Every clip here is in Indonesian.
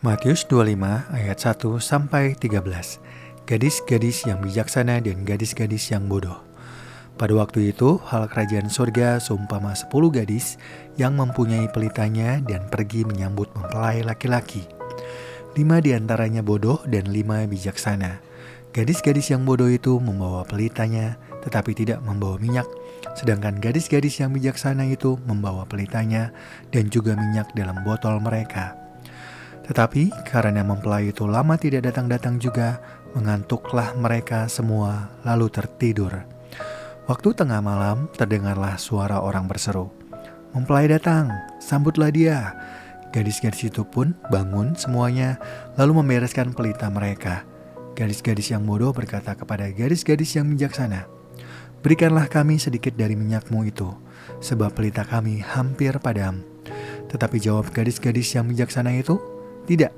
Matius 25 ayat 1 sampai 13. Gadis-gadis yang bijaksana dan gadis-gadis yang bodoh. Pada waktu itu, hal kerajaan surga seumpama 10 gadis yang mempunyai pelitanya dan pergi menyambut mempelai laki-laki. 5 diantaranya bodoh dan 5 bijaksana. Gadis-gadis yang bodoh itu membawa pelitanya, tetapi tidak membawa minyak. Sedangkan gadis-gadis yang bijaksana itu membawa pelitanya dan juga minyak dalam botol mereka. Tetapi karena mempelai itu lama tidak datang-datang juga, mengantuklah mereka semua lalu tertidur. Waktu tengah malam terdengarlah suara orang berseru, "Mempelai datang, sambutlah dia." Gadis-gadis itu pun bangun semuanya lalu membereskan pelita mereka. Gadis-gadis yang bodoh berkata kepada gadis-gadis yang bijaksana, "Berikanlah kami sedikit dari minyakmu itu, sebab pelita kami hampir padam." Tetapi jawab gadis-gadis yang bijaksana itu, "Tidak,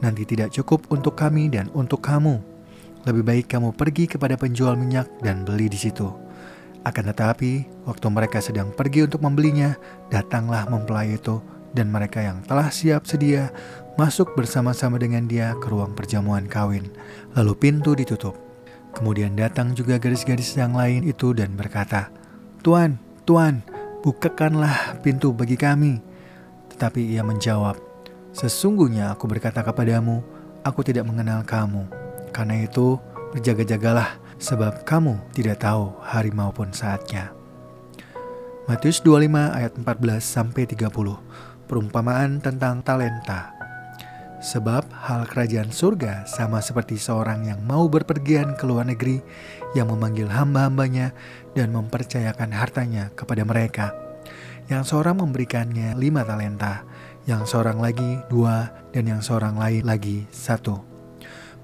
nanti tidak cukup untuk kami dan untuk kamu. Lebih baik kamu pergi kepada penjual minyak dan beli di situ." Akan tetapi, waktu mereka sedang pergi untuk membelinya, datanglah mempelai itu, dan mereka yang telah siap sedia masuk bersama-sama dengan dia ke ruang perjamuan kawin. Lalu pintu ditutup. Kemudian datang juga gadis-gadis yang lain itu dan berkata, "Tuan, Tuan, bukakanlah pintu bagi kami." Tetapi ia menjawab, "Sesungguhnya aku berkata kepadamu, aku tidak mengenal kamu. Karena itu berjaga-jagalah, sebab kamu tidak tahu hari maupun saatnya." Matius 25 ayat 14-30. Perumpamaan tentang talenta. Sebab hal kerajaan surga sama seperti seorang yang mau berpergian ke luar negeri, yang memanggil hamba-hambanya dan mempercayakan hartanya kepada mereka. Yang seorang memberikannya 5 talenta, yang seorang lagi 2, dan yang seorang lain lagi 1.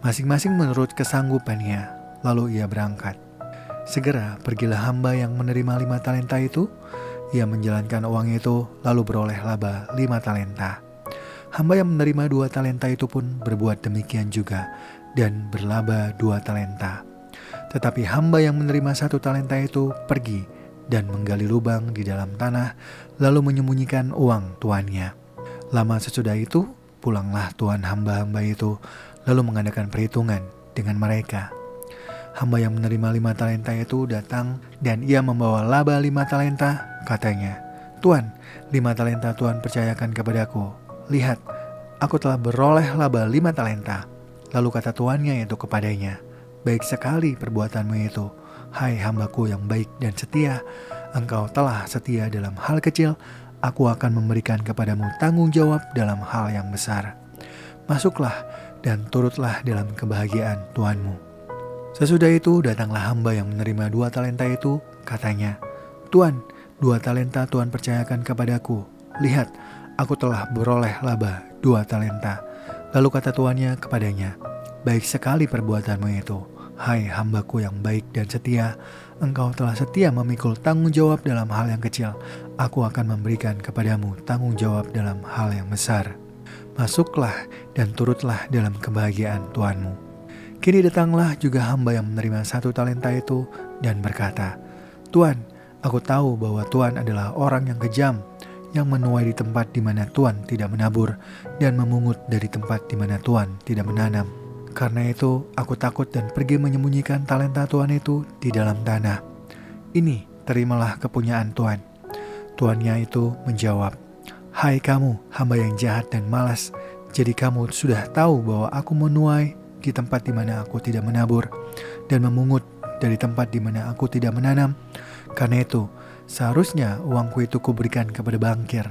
Masing-masing menurut kesanggupannya, lalu ia berangkat. Segera pergilah hamba yang menerima 5 talenta itu. Ia menjalankan uang itu, lalu beroleh laba 5 talenta. Hamba yang menerima 2 talenta itu pun berbuat demikian juga, dan berlaba 2 talenta. Tetapi hamba yang menerima 1 talenta itu pergi dan menggali lubang di dalam tanah, lalu menyembunyikan uang tuannya. Lama sesudah itu, pulanglah tuan hamba-hamba itu, lalu mengadakan perhitungan dengan mereka. Hamba yang menerima 5 talenta itu datang dan ia membawa laba 5 talenta. Katanya, "Tuan, 5 talenta Tuan percayakan kepadaku. Lihat, aku telah beroleh laba 5 talenta." Lalu kata tuannya itu kepadanya, "Baik sekali perbuatanmu itu, hai hambaku yang baik dan setia. Engkau telah setia dalam hal kecil, aku akan memberikan kepadamu tanggung jawab dalam hal yang besar. Masuklah dan turutlah dalam kebahagiaan tuanmu." Sesudah itu datanglah hamba yang menerima 2 talenta itu. Katanya, "Tuan, 2 talenta Tuan percayakan kepadaku. Lihat, aku telah beroleh laba 2 talenta." Lalu kata tuannya kepadanya, "Baik sekali perbuatanmu itu, hai hambaku yang baik dan setia. Engkau telah setia memikul tanggung jawab dalam hal yang kecil. Aku akan memberikan kepadamu tanggung jawab dalam hal yang besar. Masuklah dan turutlah dalam kebahagiaan tuanmu." Kini datanglah juga hamba yang menerima 1 talenta itu dan berkata, "Tuan, aku tahu bahwa Tuan adalah orang yang kejam, yang menuai di tempat di mana Tuan tidak menabur, dan memungut dari tempat di mana Tuan tidak menanam. Karena itu aku takut dan pergi menyembunyikan talenta Tuan itu di dalam tanah. Ini terimalah kepunyaan Tuan." Tuannya itu menjawab, "Hai kamu, hamba yang jahat dan malas, jadi kamu sudah tahu bahwa aku menuai di tempat di mana aku tidak menabur, dan memungut dari tempat di mana aku tidak menanam. Karena itu, seharusnya uangku itu kuberikan kepada bankir,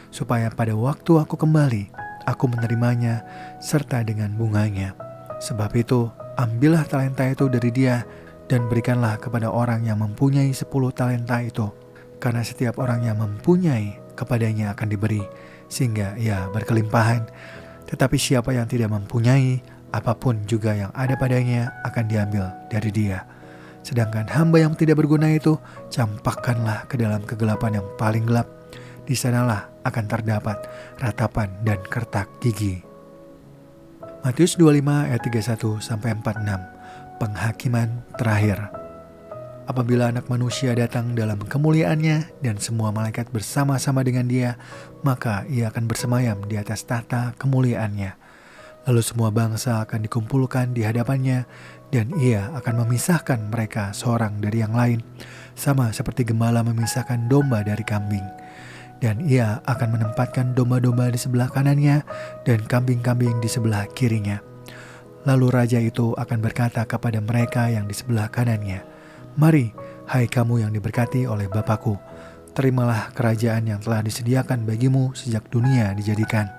supaya pada waktu aku kembali, aku menerimanya serta dengan bunganya. Sebab itu, ambillah talenta itu dari dia, dan berikanlah kepada orang yang mempunyai 10 talenta itu. Karena setiap orang yang mempunyai, kepadanya akan diberi, sehingga ia berkelimpahan. Tetapi siapa yang tidak mempunyai, apapun juga yang ada padanya akan diambil dari dia. Sedangkan hamba yang tidak berguna itu, campakkanlah ke dalam kegelapan yang paling gelap. Di sanalah akan terdapat ratapan dan kertak gigi." Matius 25 ayat 31-46. Penghakiman terakhir. Apabila Anak Manusia datang dalam kemuliaannya dan semua malaikat bersama-sama dengan dia, maka ia akan bersemayam di atas tahta kemuliaannya. Lalu semua bangsa akan dikumpulkan di hadapannya, dan ia akan memisahkan mereka seorang dari yang lain, sama seperti gembala memisahkan domba dari kambing. Dan ia akan menempatkan domba-domba di sebelah kanannya dan kambing-kambing di sebelah kirinya. Lalu raja itu akan berkata kepada mereka yang di sebelah kanannya, "Mari, hai kamu yang diberkati oleh Bapa-Ku, terimalah kerajaan yang telah disediakan bagimu sejak dunia dijadikan.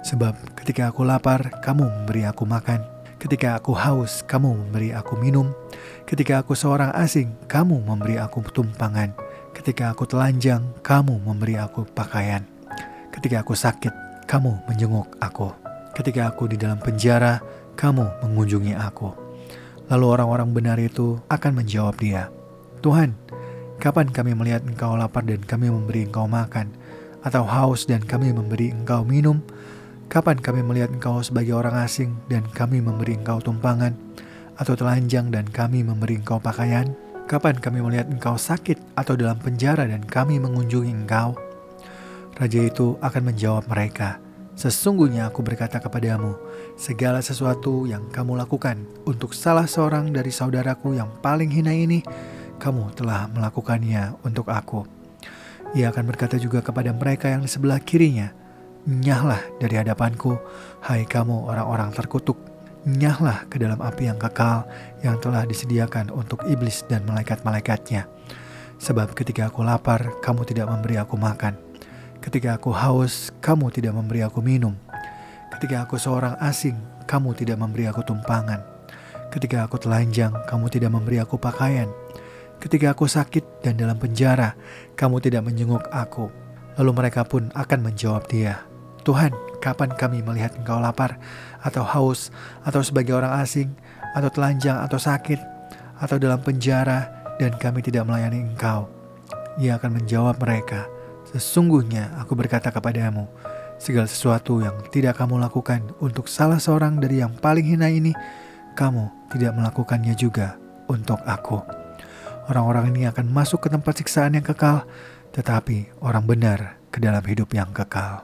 Sebab ketika aku lapar, kamu memberi aku makan. Ketika aku haus, kamu memberi aku minum. Ketika aku seorang asing, kamu memberi aku tumpangan. Ketika aku telanjang, kamu memberi aku pakaian. Ketika aku sakit, kamu menjenguk aku. Ketika aku di dalam penjara, kamu mengunjungi aku." Lalu orang-orang benar itu akan menjawab dia, "Tuhan, kapan kami melihat engkau lapar dan kami memberi engkau makan, atau haus dan kami memberi engkau minum? Kapan kami melihat engkau sebagai orang asing dan kami memberi engkau tumpangan, atau telanjang dan kami memberi engkau pakaian? Kapan kami melihat engkau sakit atau dalam penjara dan kami mengunjungi engkau?" Raja itu akan menjawab mereka, "Sesungguhnya aku berkata kepadamu, segala sesuatu yang kamu lakukan untuk salah seorang dari saudaraku yang paling hina ini, kamu telah melakukannya untuk aku." Ia akan berkata juga kepada mereka yang di sebelah kirinya, "Nyahlah dari hadapanku, hai kamu orang-orang terkutuk. Nyahlah ke dalam api yang kekal yang telah disediakan untuk iblis dan malaikat-malaikatnya. Sebab ketika aku lapar, kamu tidak memberi aku makan. Ketika aku haus, kamu tidak memberi aku minum. Ketika aku seorang asing, kamu tidak memberi aku tumpangan. Ketika aku telanjang, kamu tidak memberi aku pakaian. Ketika aku sakit dan dalam penjara, kamu tidak menjenguk aku." Lalu mereka pun akan menjawab dia, "Tuhan, kapan kami melihat engkau lapar, atau haus, atau sebagai orang asing, atau telanjang, atau sakit, atau dalam penjara, dan kami tidak melayani engkau?" Ia akan menjawab mereka, "Sesungguhnya aku berkata kepadamu, segala sesuatu yang tidak kamu lakukan untuk salah seorang dari yang paling hina ini, kamu tidak melakukannya juga untuk aku." Orang-orang ini akan masuk ke tempat siksaan yang kekal, tetapi orang benar ke dalam hidup yang kekal.